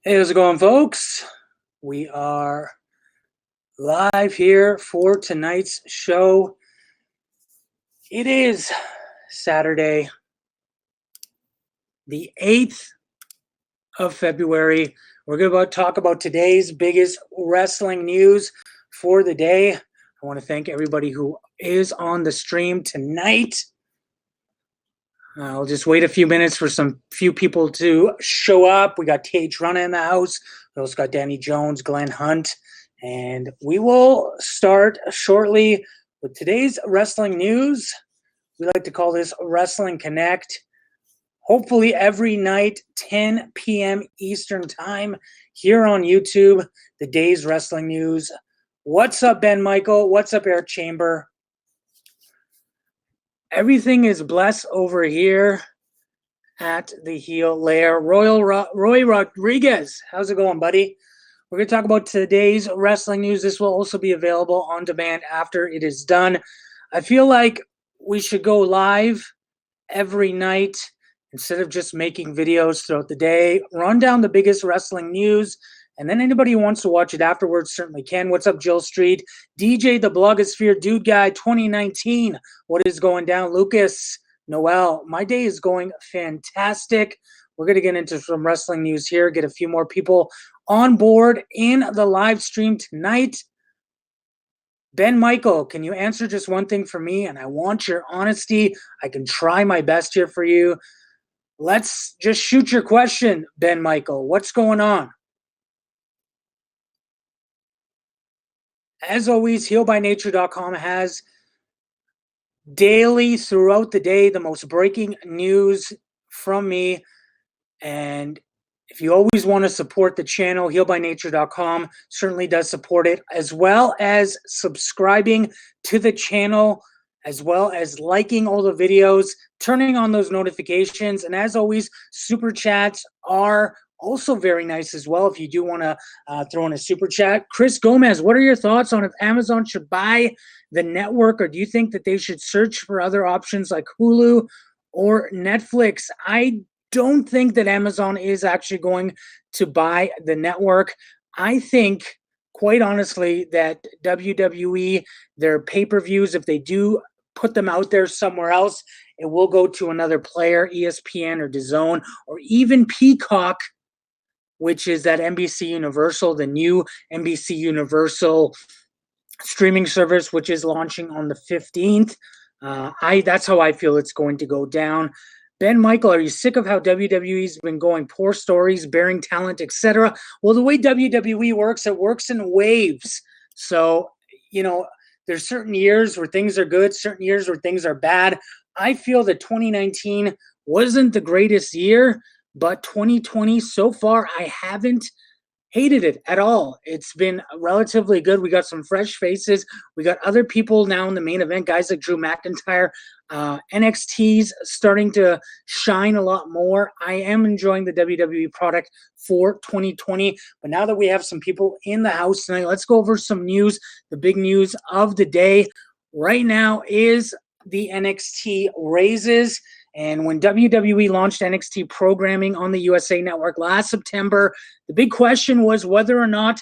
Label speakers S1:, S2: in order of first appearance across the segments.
S1: Hey, how's it going, folks? We are live here for tonight's show. It is Saturday, the 8th of February. We're going to talk about today's biggest wrestling news for the day. I want to thank everybody who is on the stream tonight. I'll just wait a few minutes for few people to show up. We got TH Runner in the house. We also got Danny Jones, Glenn Hunt, and we will start shortly with today's wrestling news. We like to call this Wrestling Connect. Hopefully every night, 10 p.m. Eastern Time, here on YouTube, the day's wrestling news. What's up, Ben Michael? What's up, Eric Chamber? Everything is blessed over here at the heel lair. Roy Rodriguez, how's it going, buddy? We're going to talk about today's wrestling news. This will also be available on demand after it is done. I feel like we should go live every night instead of just making videos throughout the day. Run down the biggest wrestling news, and then anybody who wants to watch it afterwards certainly can. What's up, Jill Street? DJ the Blogosphere Dude Guy 2019. What is going down? Lucas, Noel. My day is going fantastic. We're going to get into some wrestling news here, get a few more people on board in the live stream tonight. Ben Michael, can you answer just one thing for me? And I want your honesty. I can try my best here for you. Let's just shoot your question, Ben Michael. What's going on? As always, healbynature.com has daily, throughout the day, the most breaking news from me. And if you always want to support the channel, healbynature.com certainly does support it, as well as subscribing to the channel, as well as liking all the videos, turning on those notifications. And as always, super chats are also very nice as well if you do want to throw in a super chat. Chris Gomez, what are your thoughts on if Amazon should buy the network, or do you think that they should search for other options like Hulu or Netflix? I don't think that Amazon is actually going to buy the network. I think, quite honestly, that WWE, their pay-per-views, if they do put them out there somewhere else, it will go to another player, ESPN or DAZN, or even Peacock, which is that NBC Universal, the new NBC Universal streaming service, which is launching on the 15th. That's how I feel it's going to go down. Ben Michael, are you sick of how WWE's been going? Poor stories, bearing talent, etc. Well, the way WWE works, it works in waves. So, there's certain years where things are good, certain years where things are bad. I feel that 2019 wasn't the greatest year, but 2020 so far, I haven't hated it at all. It's been relatively good. We got some fresh faces. We got other people now in the main event, guys like Drew McIntyre. NXT's starting to shine a lot more. I am enjoying the WWE product for 2020. But now that we have some people in the house tonight, let's go over some news. The big news of the day right now is the NXT raises. And when WWE launched NXT programming on the USA Network last September, the big question was whether or not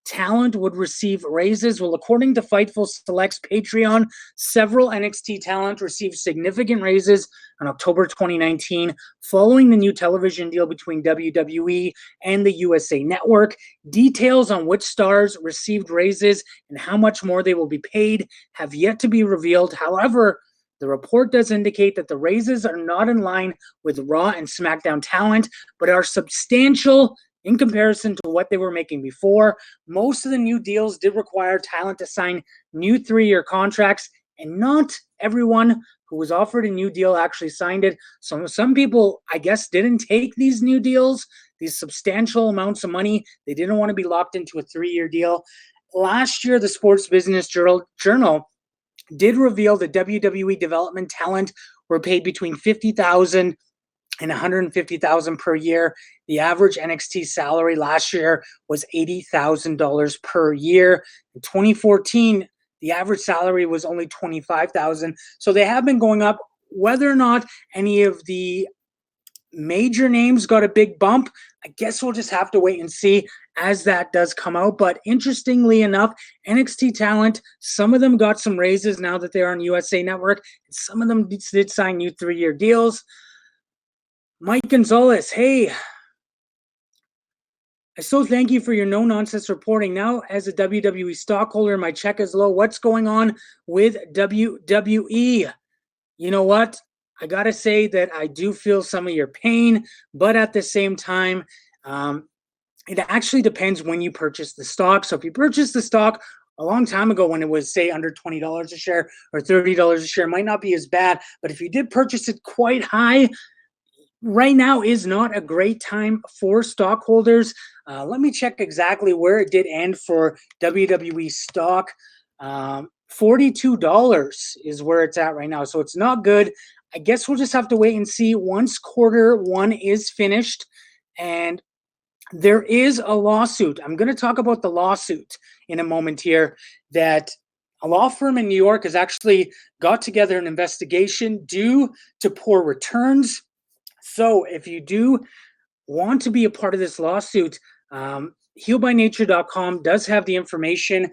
S1: talent would receive raises. Well, according to Fightful Select's Patreon, several NXT talent received significant raises in October 2019 following the new television deal between WWE and the USA Network. Details on which stars received raises and how much more they will be paid have yet to be revealed. However, the report does indicate that the raises are not in line with Raw and SmackDown talent, but are substantial in comparison to what they were making before. Most of the new deals did require talent to sign new 3-year contracts, and not everyone who was offered a new deal actually signed it. So some people, I guess, didn't take these new deals, these substantial amounts of money. They didn't want to be locked into a 3-year deal. Last year, the Sports Business Journal did reveal that WWE development talent were paid between $50,000 and $150,000 per year. The average NXT salary last year was $80,000 per year. In 2014, the average salary was only $25,000. So they have been going up. Whether or not any of the major names got a big bump. I guess we'll just have to wait and see as that does come out. But interestingly enough, NXT talent, some of them got some raises now that they're on USA Network. And some of them did sign new 3-year deals. Mike Gonzalez, hey, I so thank you for your no-nonsense reporting. Now, as a WWE stockholder, my check is low. What's going on with WWE? You know what? I got to say that I do feel some of your pain, but at the same time, it actually depends when you purchase the stock. So if you purchase the stock a long time ago when it was, say, under $20 a share or $30 a share, it might not be as bad. But if you did purchase it quite high, right now is not a great time for stockholders. Let me check exactly where it did end for WWE stock. $42 is where it's at right now. So it's not good. I guess we'll just have to wait and see once quarter one is finished. And there is a lawsuit. I'm going to talk about the lawsuit in a moment here, that a law firm in New York has actually got together an investigation due to poor returns. So if you do want to be a part of this lawsuit, healbynature.com does have the information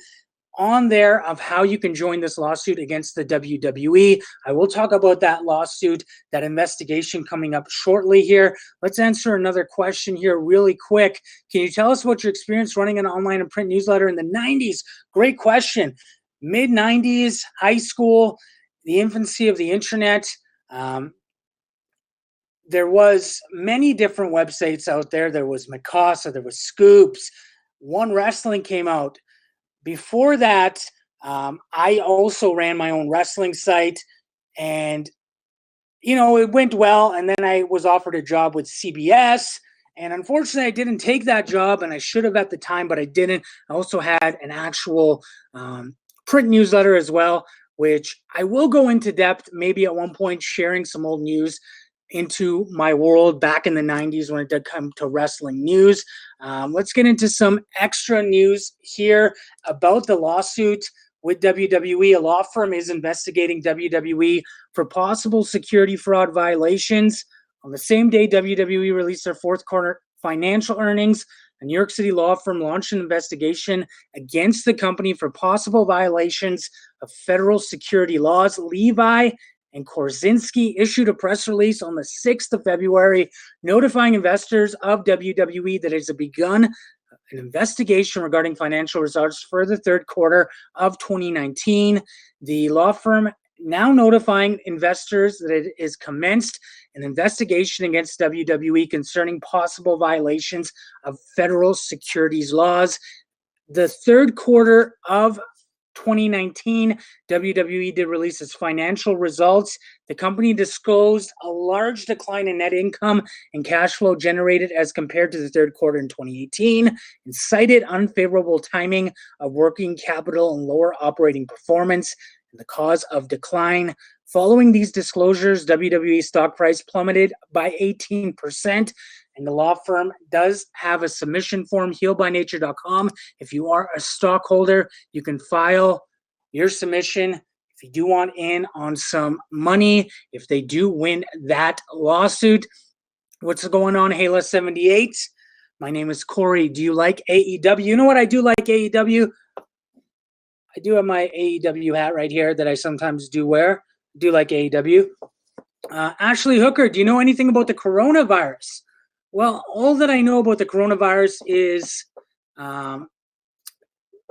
S1: on there of how you can join this lawsuit against the WWE. I will talk about that lawsuit, that investigation coming up shortly here. Let's answer another question here really quick. Can you tell us about your experience running an online and print newsletter in the 90s? Great question. Mid-90s, high school, the infancy of the internet. There was many different websites out there. There was Mikasa, there was Scoops. One Wrestling came out. Before that, I also ran my own wrestling site, and, you know, it went well. And then I was offered a job with CBS, and unfortunately, I didn't take that job, and I should have at the time, but I didn't. I also had an actual print newsletter as well, which I will go into depth maybe at one point, sharing some old news into my world back in the 90s when it did come to wrestling news. Let's get into some extra news here about the lawsuit with WWE. A law firm is investigating WWE for possible security fraud violations. On the same day WWE released their fourth quarter financial earnings, a New York City law firm launched an investigation against the company for possible violations of federal security laws. Levi and Korzinski issued a press release on the 6th of February notifying investors of WWE that it has begun an investigation regarding financial results for the third quarter of 2019. The law firm now notifying investors that it has commenced an investigation against WWE concerning possible violations of federal securities laws. The third quarter of 2019, WWE did release its financial results. The company disclosed a large decline in net income and cash flow generated as compared to the third quarter in 2018, and cited unfavorable timing of working capital and lower operating performance and the cause of decline. Following these disclosures, WWE stock price plummeted by 18%. And the law firm does have a submission form, healbynature.com. If you are a stockholder, you can file your submission if you do want in on some money, if they do win that lawsuit. What's going on, Halo78? My name is Corey. Do you like AEW? You know what? I do like AEW. I do have my AEW hat right here that I sometimes do wear. I do like AEW. Ashley Hooker, do you know anything about the coronavirus? Well, all that I know about the coronavirus is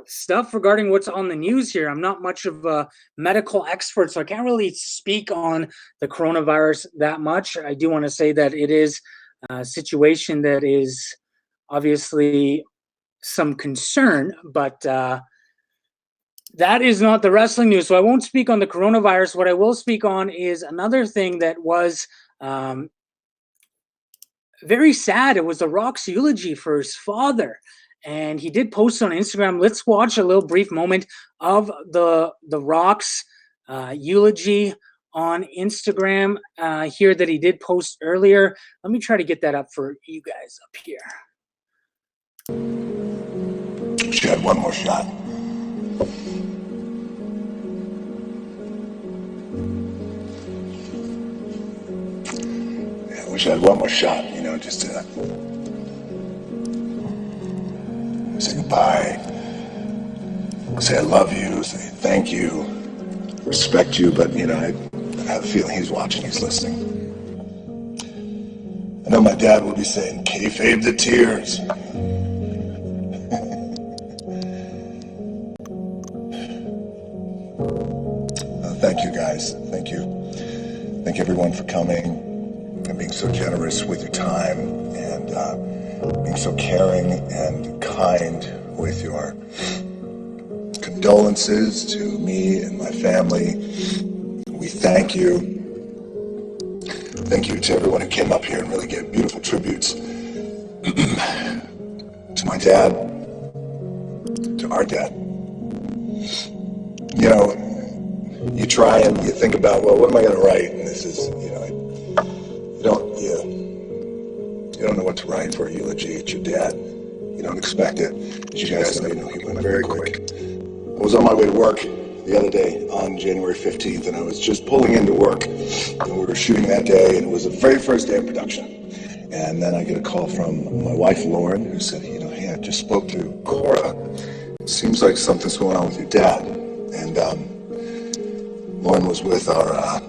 S1: stuff regarding what's on the news here. I'm not much of a medical expert, so I can't really speak on the coronavirus that much. I do want to say that it is a situation that is obviously some concern, but that is not the wrestling news. So I won't speak on the coronavirus. What I will speak on is another thing that was very sad. It was The Rock's eulogy for his father, and he did post on Instagram. Let's watch a little brief moment of the Rock's eulogy on Instagram here that he did post earlier. Let me try to get that up for you guys up here.
S2: She had one more shot. wish I had one more shot, just to say goodbye, say I love you, say thank you, respect you, but, I have a feeling he's watching, he's listening. I know my dad will be saying, kayfabe the tears. Thank you, guys. Thank you. Thank everyone for coming and being so generous with your time and being so caring and kind with your condolences to me and my family. We thank you. Thank you to everyone who came up here and really gave beautiful tributes to my dad, to our dad. You try and you think about, well, what am I going to write? And this is, you don't know what to write for a eulogy. It's your dad. You don't expect it. As you guys know, he went very quick. I was on my way to work the other day on January 15th, and I was just pulling into work. And we were shooting that day, and it was the very first day of production. And then I get a call from my wife, Lauren, who said, hey, I just spoke to Cora. It seems like something's going on with your dad. And Lauren was with our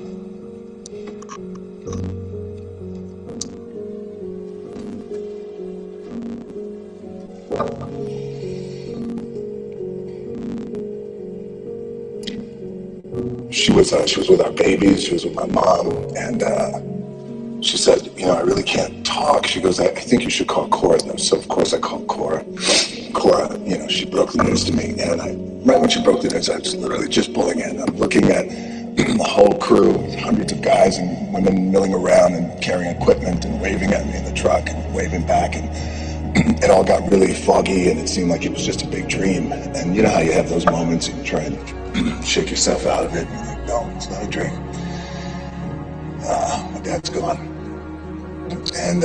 S2: she was with our babies. She was with my mom, and she said, I really can't talk. She goes, I think you should call Cora, though. So of course I called Cora. Cora, she broke the news to me, and right when she broke the news, I was literally just pulling in. I'm looking at the whole crew, hundreds of guys and women milling around and carrying equipment and waving at me in the truck and waving back, and it all got really foggy, and it seemed like it was just a big dream. And you know how you have those moments and you try and shake yourself out of it, and you're like, no, it's not a dream. My dad's gone. And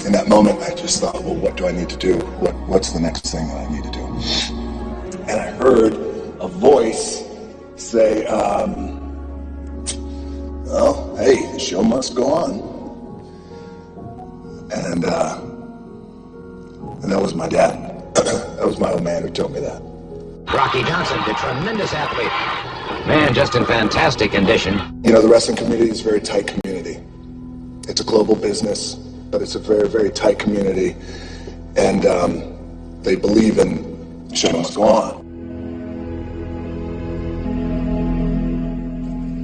S2: in that moment, I just thought, well, what do I need to do? What's the next thing that I need to do? And I heard a voice say, well, hey, the show must go on. And that was my dad. That was my old man who told me that.
S3: Rocky Johnson, the tremendous athlete. Man, just in fantastic condition.
S2: The wrestling community is a very tight community. It's a global business, but it's a very, very tight community. And they believe in the show must go on.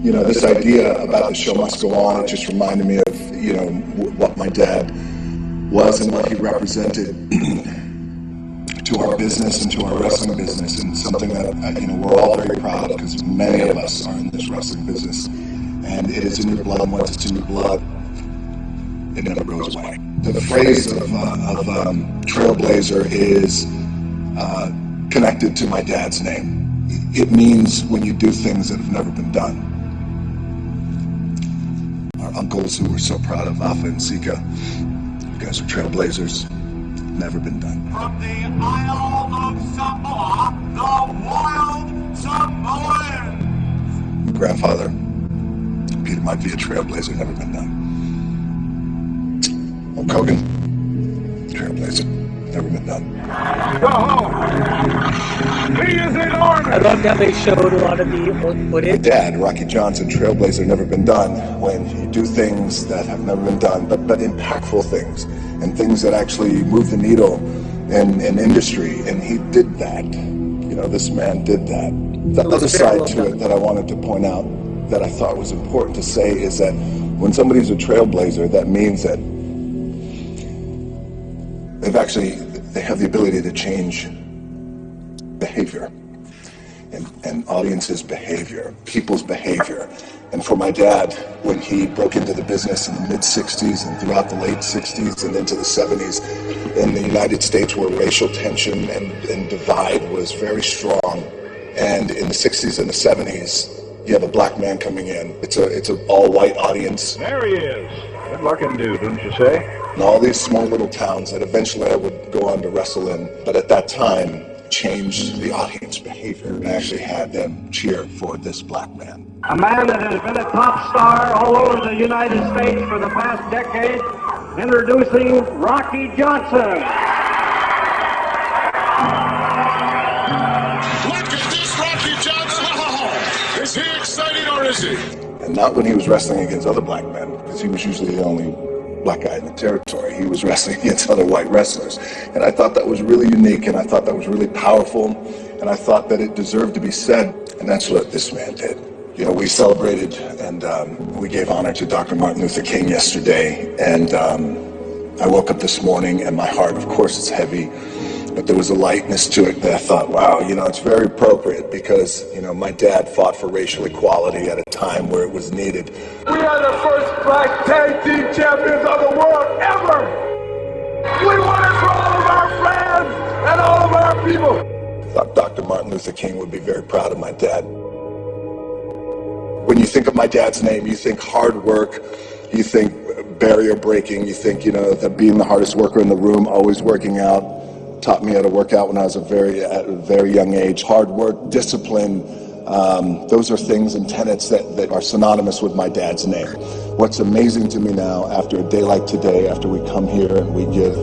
S2: This idea about the show must go on, it just reminded me of, what my dad was and what he represented to our business and to our wrestling business, and something that, we're all very proud of, because many of us are in this wrestling business, and it is in your blood, and once it's in your blood, it never goes away. The phrase of Trailblazer is connected to my dad's name. It means when you do things that have never been done. Our uncles who were so proud of Alpha and Sika, you guys are trailblazers, never been done.
S4: From the Isle of Samoa, the Wild Samoans!
S2: My grandfather, Peter, might be a trailblazer, never been done. Hulk Hogan, trailblazer, never been done.
S4: Go home! He is in order!
S1: I loved how they showed a lot of the old footage.
S2: Dad, Rocky Johnson, trailblazer, never been done. When you do things that have never been done, but impactful things, and things that actually move the needle in industry, and he did that. This man did that. The other side to it that I wanted to point out that I thought was important to say is that when somebody's a trailblazer, that means that they have the ability to change behavior and audiences' behavior, people's behavior. And for my dad, when he broke into the business in the mid-'60s and throughout the late 60s and into the 70s in the United States, where racial tension and divide was very strong, and in the 60s and the 70s, you have a black man coming in. It's an all-white audience.
S4: There he is. Good-looking dude, wouldn't you say?
S2: And all these small little towns that eventually I would go on to wrestle in. But at that time, changed the audience behavior and actually had them cheer for this black man.
S4: A man that has been a top star all over the United States for the past decade, introducing Rocky Johnson.
S5: Look at this Rocky Johnson. Oh, is he exciting or is he?
S2: And not when he was wrestling against other black men, because he was usually the only black guy in the territory. He was wrestling against other white wrestlers. And I thought that was really unique, and I thought that was really powerful, and I thought that it deserved to be said, and that's what this man did. You know, we celebrated and we gave honor to Dr. Martin Luther King yesterday, and I woke up this morning and my heart, of course, is heavy, but there was a lightness to it that I thought, wow, you know, it's very appropriate because, you know, my dad fought for racial equality at a time where it was needed.
S4: We are the first black tag team champions of the world ever. We won it for all of our fans and all of our people.
S2: I thought Dr. Martin Luther King would be very proud of my dad. When you think of my dad's name, you think hard work, you think barrier breaking, you think, you know, that being the hardest worker in the room, always working out. Taught me how to work out when I was at a very young age. Hard work, discipline, those are things and tenets that are synonymous with my dad's name. What's amazing to me now, after a day like today, after we come here and we give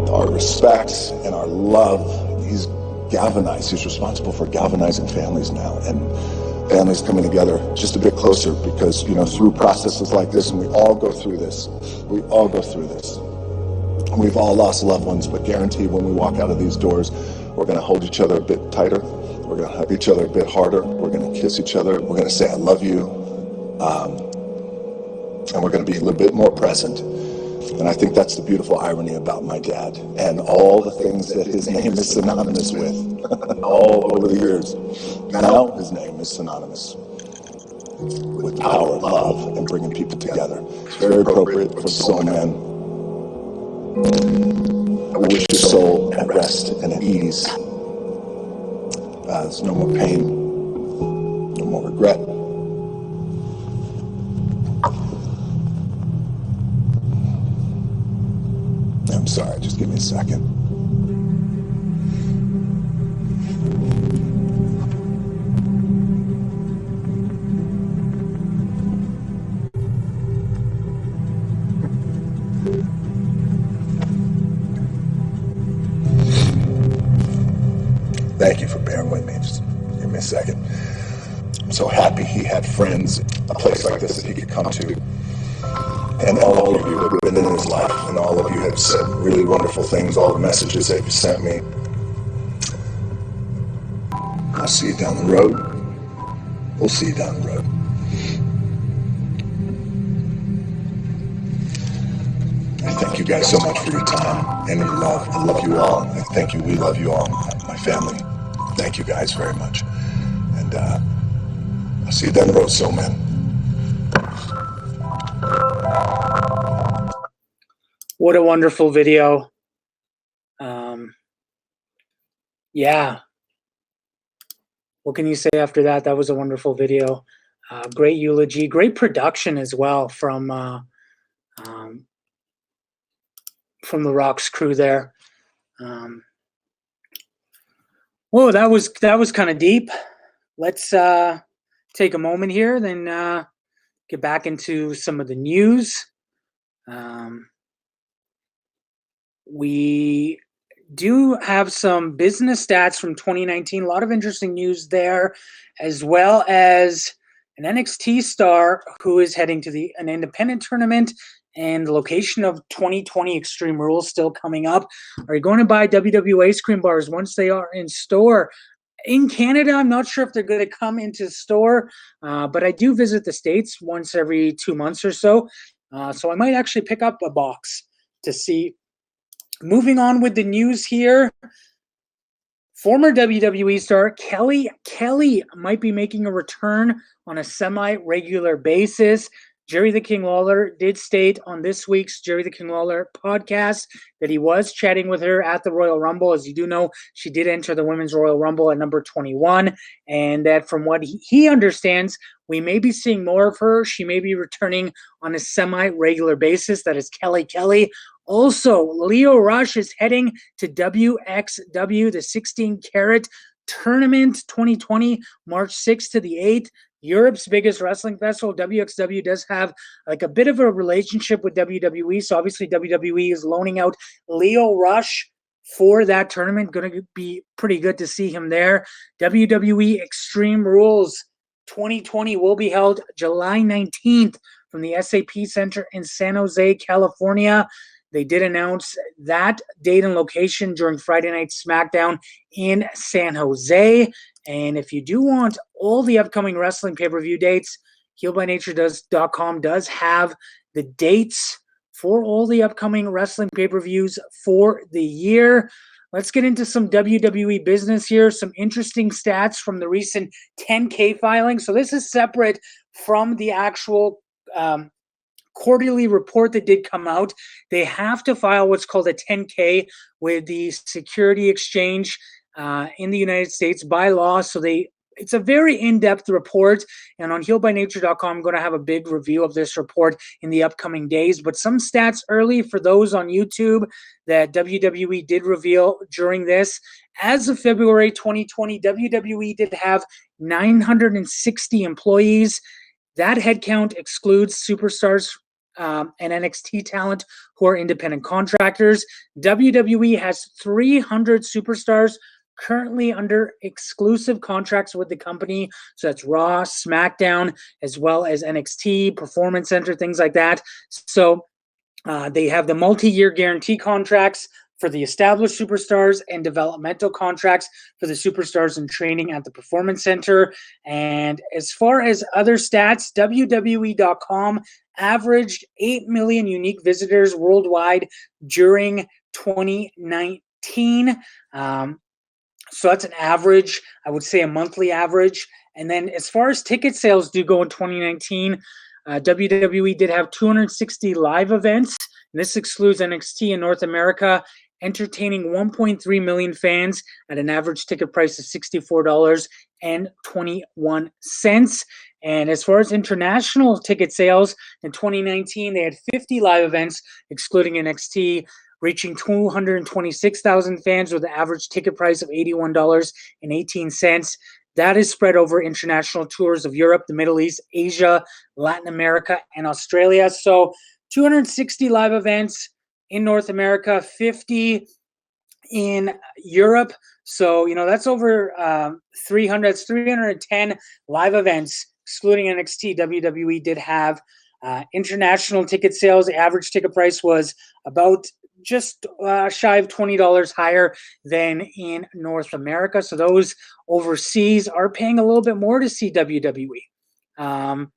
S2: our respects and our love, he's galvanized. He's responsible for galvanizing families now, and families coming together just a bit closer because, you know, through processes like this, and we all go through this. We've all lost loved ones, but guarantee when we walk out of these doors, we're going to hold each other a bit tighter. We're going to hug each other a bit harder. We're going to kiss each other. We're going to say, I love you. And we're going to be a little bit more present. And I think that's the beautiful irony about my dad and all the things that his name is synonymous with all over the years. Now his name is synonymous with power, love, and bringing people together. It's very appropriate for Soul Man. I wish your soul at rest and at ease. There's no more pain, no more regret. I'm sorry, just give me a second. Thank you for bearing with me. Just give me a second. I'm so happy he had friends, a place like this that he could come to. And all of you have been in his life, and all of you have said really wonderful things, all the messages that you've sent me. I'll see you down the road. We'll see you down the road. I thank you guys so much for your time and your love. I love you all. I thank you. We love you all. My family. Thank you guys very much. And I'll see you down the road, Soul Man.
S1: What a wonderful video. Yeah. What can you say after that? That was a wonderful video. Great eulogy, great production as well from the Rock's crew there. Whoa, that was kind of deep. Let's take a moment here, then get back into some of the news. We do have some business stats from 2019. A lot of interesting news there, as well as an NXT star who is heading to an independent tournament, and the location of 2020 Extreme Rules still coming up. Are you going to buy WWE ice cream bars once they are in store? In Canada, I'm not sure if they're going to come into store, but I do visit the States once every 2 months or so. So I might actually pick up a box to see. Moving on with the news here. Former WWE star Kelly might be making a return on a semi-regular basis. Jerry the King Lawler did state on this week's Jerry the King Lawler podcast that he was chatting with her at the Royal Rumble. As you do know, she did enter the Women's Royal Rumble at number 21, and that from what he understands, we may be seeing more of her. She may be returning on a semi-regular basis. That is Kelly Also, Leo Rush is heading to WXW, the 16 Carat Tournament 2020, March 6th to the 8th. Europe's biggest wrestling festival. WXW does have like a bit of a relationship with WWE. So obviously WWE is loaning out Leo Rush for that tournament. Going to be pretty good to see him there. WWE Extreme Rules 2020 will be held July 19th from the SAP Center in San Jose, California. They did announce that date and location during Friday Night SmackDown in San Jose. And if you do want all the upcoming wrestling pay-per-view dates, HealByNature.com does have the dates for all the upcoming wrestling pay-per-views for the year. Let's get into some WWE business here. Some interesting stats from the recent 10K filing. So this is separate from the actual quarterly report that did come out. They have to file what's called a 10K with the Security Exchange in the United States by law. So it's a very in-depth report, and on HealByNature.com, I'm going to have a big review of this report in the upcoming days. But some stats early for those on YouTube that WWE did reveal during this. As of February 2020, WWE did have 960 employees. That headcount excludes superstars and NXT talent who are independent contractors. WWE has 300 superstars currently under exclusive contracts with the company. So that's Raw, SmackDown, as well as NXT, Performance Center, things like that. So they have the multi-year guarantee contracts for the established superstars and developmental contracts for the superstars in training at the Performance Center. And as far as other stats, WWE.com averaged 8 million unique visitors worldwide during 2019. So that's an average, I would say a monthly average. And then as far as ticket sales do go in 2019, WWE did have 260 live events. And this excludes NXT in North America, entertaining 1.3 million fans at an average ticket price of $64.21. And as far as international ticket sales in 2019, they had 50 live events, excluding NXT, reaching 226,000 fans with an average ticket price of $81.18. That is spread over international tours of Europe, the Middle East, Asia, Latin America, and Australia. So 260 live events in North America, 50 in Europe. So, that's over 300. That's 310 live events, excluding NXT. WWE did have international ticket sales. The average ticket price was about just shy of $20 higher than in North America. So those overseas are paying a little bit more to see WWE.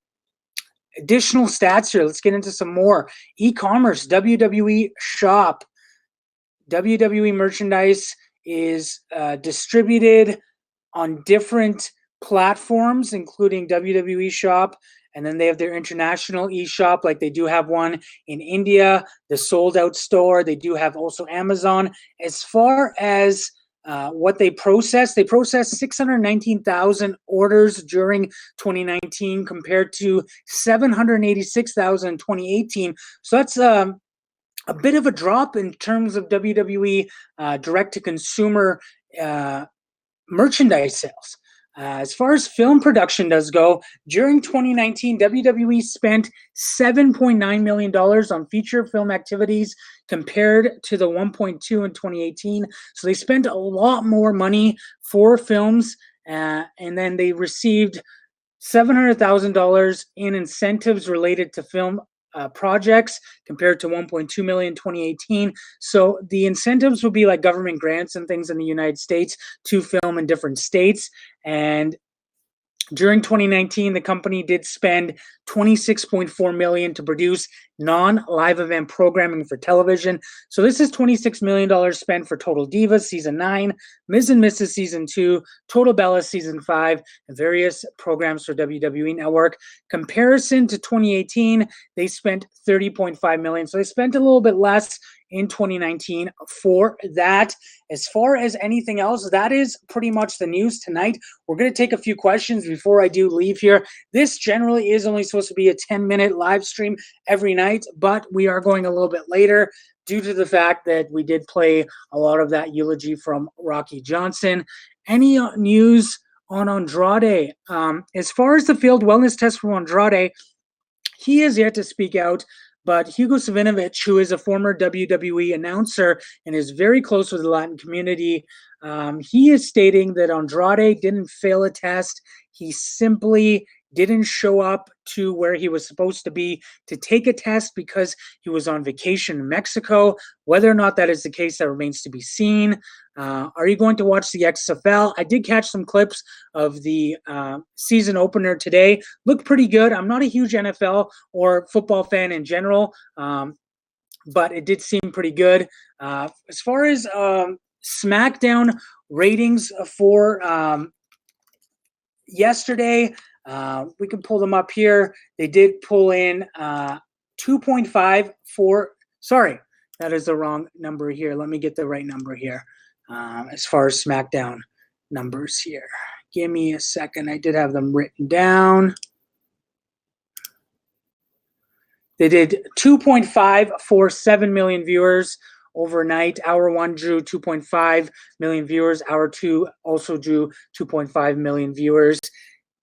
S1: Additional stats here. Let's get into some more. E-commerce, WWE Shop. WWE merchandise is distributed on different platforms, including WWE Shop. And then they have their international e-shop, like they do have one in India, the Sold Out store. They do have also Amazon. As far as what they processed 619,000 orders during 2019 compared to 786,000 in 2018. So that's a bit of a drop in terms of WWE direct-to-consumer merchandise sales. As far as film production does go, during 2019, WWE spent $7.9 million on feature film activities compared to the $1.2 in 2018. So they spent a lot more money for films, and then they received $700,000 in incentives related to film projects compared to 1.2 million in 2018. So the incentives would be like government grants and things in the United States to film in different states. And during 2019, the company did spend $26.4 million to produce non-live event programming for television. So this is $26 million spent for Total Divas Season 9, Ms. and Mrs. Season 2, Total Bellas Season 5, and various programs for WWE Network. Comparison to 2018, they spent $30.5 million. So they spent a little bit less in 2019 for that. As far as anything else, that is pretty much the news tonight. We're going to take a few questions before I do leave here. This generally is only supposed to be a 10-minute live stream every night, but we are going a little bit later due to the fact that we did play a lot of that eulogy from Rocky Johnson. Any news on Andrade? As far as the failed wellness test for Andrade, he is yet to speak out, but Hugo Savinovich, who is a former WWE announcer and is very close with the Latin community, he is stating that Andrade didn't fail a test. He simply didn't show up to where he was supposed to be to take a test because he was on vacation in Mexico. Whether or not that is the case, that remains to be seen. Are you going to watch the XFL? I did catch some clips of the season opener today. Looked pretty good. I'm not a huge NFL or football fan in general, but it did seem pretty good. As far as SmackDown ratings for yesterday, we can pull them up here. They did pull in 2.5 for, sorry, that is the wrong number here. Let me get the right number here. As far as SmackDown numbers here. Give me a second. I did have them written down. They did 2.5 for 7 million viewers overnight. Hour 1 drew 2.5 million viewers. Hour 2 also drew 2.5 million viewers.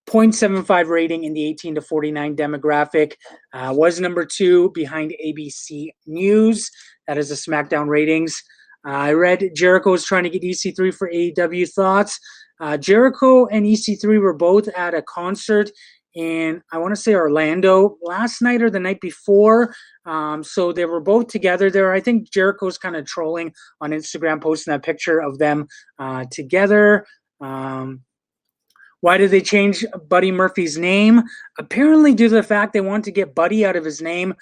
S1: 0.75 rating in the 18 to 49 demographic. Was number 2 behind ABC News. That is the SmackDown ratings. I read Jericho is trying to get EC3 for AEW. Thoughts? Jericho and EC3 were both at a concert in, I want to say, Orlando last night or the night before. So they were both together there. I think Jericho's kind of trolling on Instagram, posting that picture of them together. Why did they change Buddy Murphy's name? Apparently due to the fact they want to get Buddy out of his name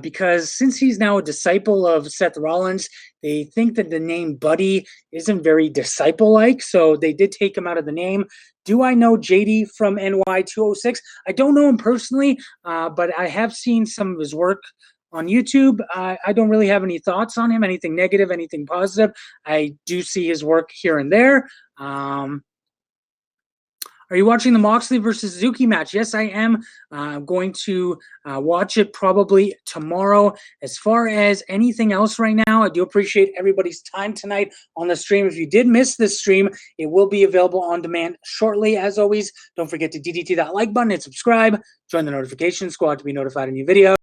S1: because since he's now a disciple of Seth Rollins, they think that the name Buddy isn't very disciple-like, so they did take him out of the name. Do I know JD from NY206? I don't know him personally, but I have seen some of his work on YouTube. I don't really have any thoughts on him, anything negative, anything positive. I do see his work here and there. Are you watching the Moxley versus Suzuki match? Yes, I am. I'm going to watch it probably tomorrow. As far as anything else right now, I do appreciate everybody's time tonight on the stream. If you did miss this stream, it will be available on demand shortly. As always, don't forget to DDT that like button and subscribe. Join the notification squad to be notified of new videos.